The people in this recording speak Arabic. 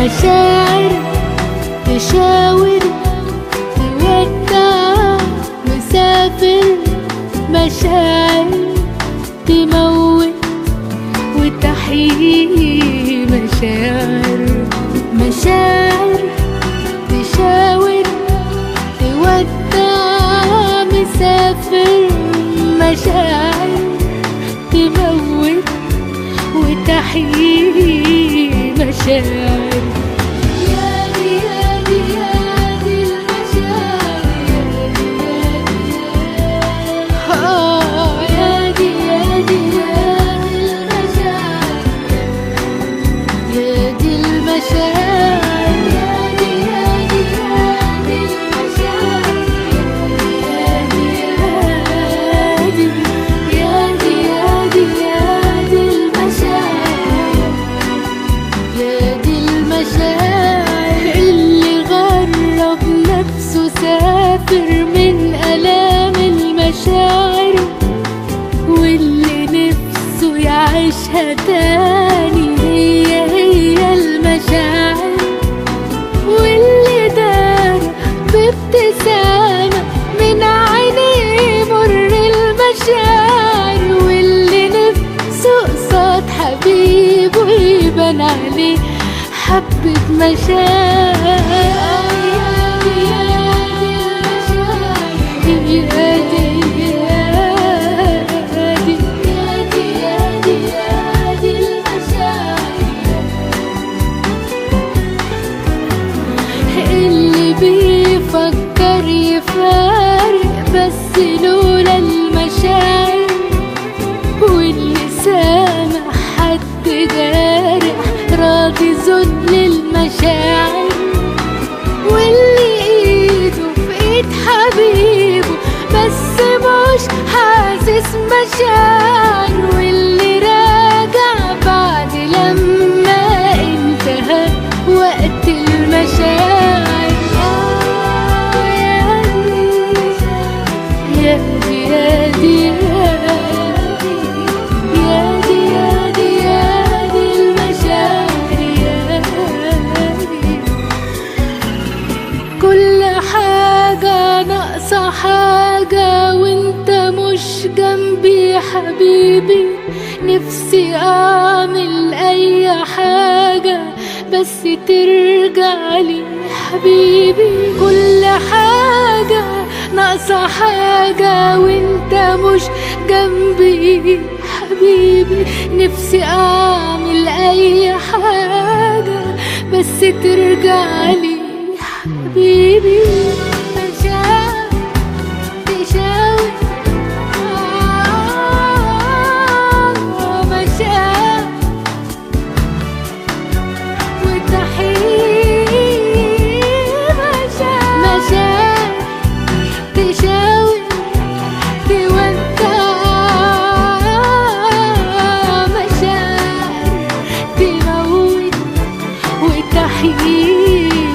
مشاعر تشاور تودع مسافر، مشاعر تموت وتحيي، مشاعر مشاعر تشاور تودع مسافر، مشاعر تموت وتحيي، مشاعر من ألام المشاعر، واللي نفسه يعيشها تاني هي المشاعر، واللي دار بابتسامة من عينيه مر المشاعر، واللي نفسه قصاد حبيبه يبان عليه حبة مشاعر. اللي بيفكر يفارق بس لولا المشاعر، واللي سامع حد جارح راضي ذل المشاعر، واللي ايده في ايد حبيبه بس مش حاسس مشاعر، واللي راجع بعد لما انتهى وقت المشاعر. يا دي يا دي يا دي يا دي يا دي المشاعر، يا دي كل حاجة ناقصة حاجة وانت مش جنبي حبيبي، نفسي اعمل اي حاجة بس ترجع لي حبيبي. كل حاجة ناقصة حاجة وانت مش جنبي حبيبي، نفسي اعمل اي حاجة بس ترجع لي حبيبي. مشاعر تشاور مشاعر وتحيي، مشاعر تشاور تودع، مشاعر تموت وتحيي.